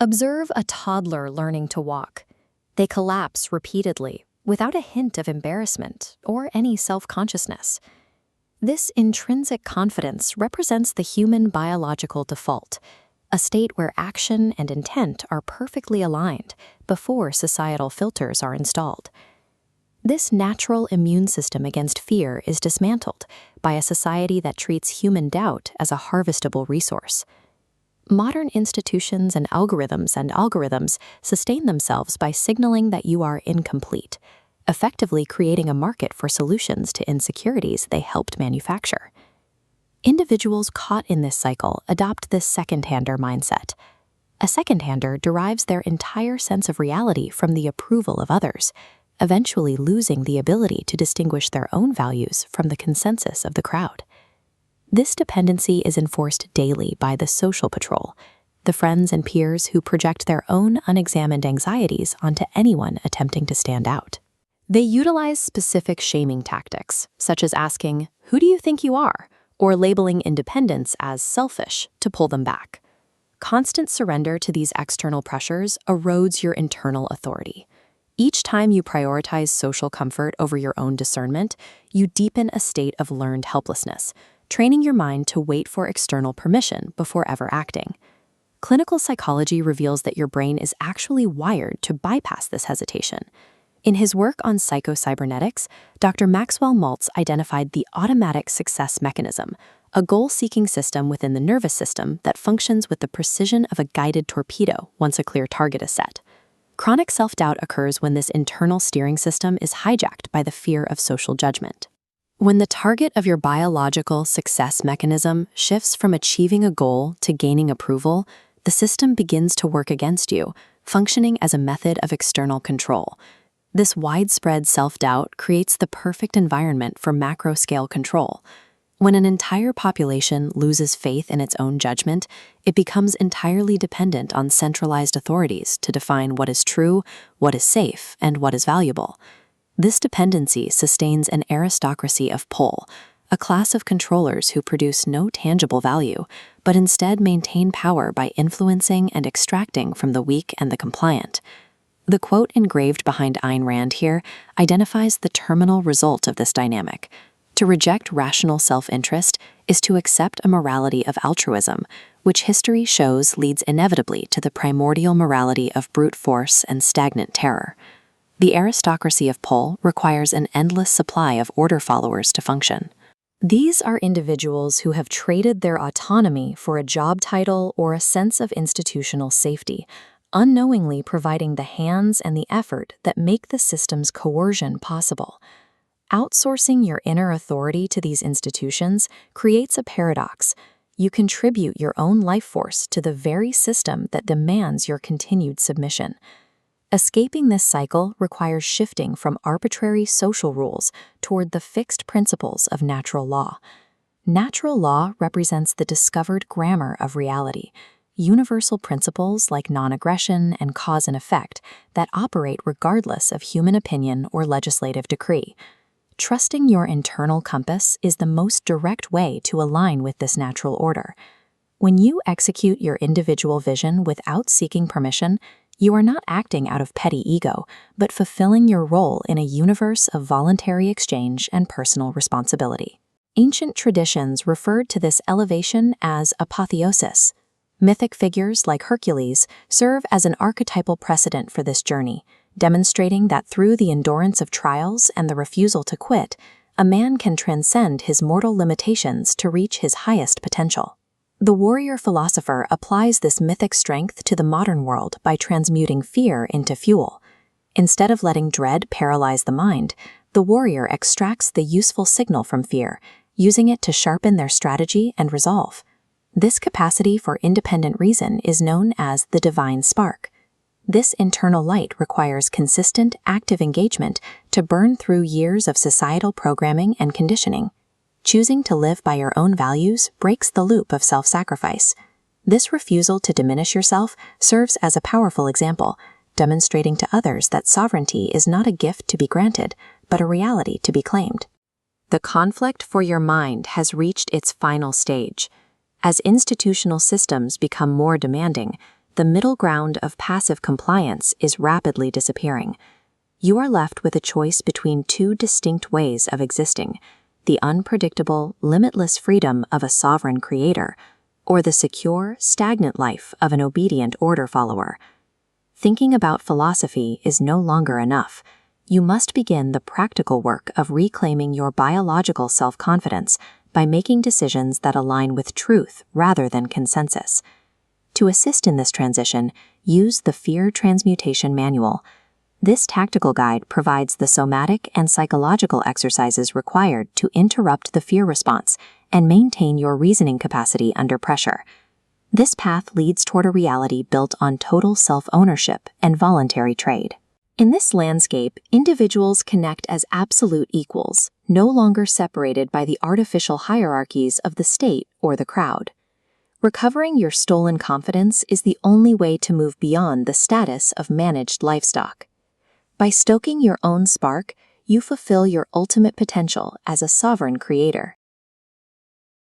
Observe a toddler learning to walk. They collapse repeatedly without a hint of embarrassment or any self-consciousness. This intrinsic confidence represents the human biological default, a state where action and intent are perfectly aligned before societal filters are installed. This natural immune system against fear is dismantled by a society that treats human doubt as a harvestable resource. Modern institutions and algorithms sustain themselves by signaling that you are incomplete, effectively creating a market for solutions to insecurities they helped manufacture. Individuals caught in this cycle adopt this secondhander mindset. A secondhander derives their entire sense of reality from the approval of others, eventually losing the ability to distinguish their own values from the consensus of the crowd. This dependency is enforced daily by the social patrol, the friends and peers who project their own unexamined anxieties onto anyone attempting to stand out. They utilize specific shaming tactics, such as asking, "Who do you think you are?" or labeling independence as selfish to pull them back. Constant surrender to these external pressures erodes your internal authority. Each time you prioritize social comfort over your own discernment, you deepen a state of learned helplessness, training your mind to wait for external permission before ever acting. Clinical psychology reveals that your brain is actually wired to bypass this hesitation. In his work on psychocybernetics, Dr. Maxwell Maltz identified the automatic success mechanism, a goal-seeking system within the nervous system that functions with the precision of a guided torpedo once a clear target is set. Chronic self-doubt occurs when this internal steering system is hijacked by the fear of social judgment. When the target of your biological success mechanism shifts from achieving a goal to gaining approval, the system begins to work against you, functioning as a method of external control. This widespread self-doubt creates the perfect environment for macro-scale control. When an entire population loses faith in its own judgment, it becomes entirely dependent on centralized authorities to define what is true, what is safe, and what is valuable. This dependency sustains an aristocracy of pull, a class of controllers who produce no tangible value, but instead maintain power by influencing and extracting from the weak and the compliant. The quote engraved behind Ayn Rand here identifies the terminal result of this dynamic. To reject rational self-interest is to accept a morality of altruism, which history shows leads inevitably to the primordial morality of brute force and stagnant terror. The aristocracy of pull requires an endless supply of order followers to function. These are individuals who have traded their autonomy for a job title or a sense of institutional safety, unknowingly providing the hands and the effort that make the system's coercion possible. Outsourcing your inner authority to these institutions creates a paradox. You contribute your own life force to the very system that demands your continued submission. Escaping this cycle requires shifting from arbitrary social rules toward the fixed principles of natural law. Natural law represents the discovered grammar of reality, universal principles like non-aggression and cause and effect that operate regardless of human opinion or legislative decree. Trusting your internal compass is the most direct way to align with this natural order. When you execute your individual vision without seeking permission, you are not acting out of petty ego, but fulfilling your role in a universe of voluntary exchange and personal responsibility. Ancient traditions referred to this elevation as apotheosis. Mythic figures like Hercules serve as an archetypal precedent for this journey, demonstrating that through the endurance of trials and the refusal to quit, a man can transcend his mortal limitations to reach his highest potential. The warrior philosopher applies this mythic strength to the modern world by transmuting fear into fuel. Instead of letting dread paralyze the mind, the warrior extracts the useful signal from fear, using it to sharpen their strategy and resolve. This capacity for independent reason is known as the divine spark. This internal light requires consistent, active engagement to burn through years of societal programming and conditioning. Choosing to live by your own values breaks the loop of self-sacrifice. This refusal to diminish yourself serves as a powerful example, demonstrating to others that sovereignty is not a gift to be granted, but a reality to be claimed. The conflict for your mind has reached its final stage. As institutional systems become more demanding, the middle ground of passive compliance is rapidly disappearing. You are left with a choice between two distinct ways of existing: the unpredictable, limitless freedom of a sovereign creator, or the secure, stagnant life of an obedient order follower. Thinking about philosophy is no longer enough. You must begin the practical work of reclaiming your biological self-confidence by making decisions that align with truth rather than consensus. To assist in this transition, use the Fear Transmutation Manual. This tactical guide provides the somatic and psychological exercises required to interrupt the fear response and maintain your reasoning capacity under pressure. This path leads toward a reality built on total self-ownership and voluntary trade. In this landscape, individuals connect as absolute equals, no longer separated by the artificial hierarchies of the state or the crowd. Recovering your stolen confidence is the only way to move beyond the status of managed livestock. By stoking your own spark, you fulfill your ultimate potential as a sovereign creator.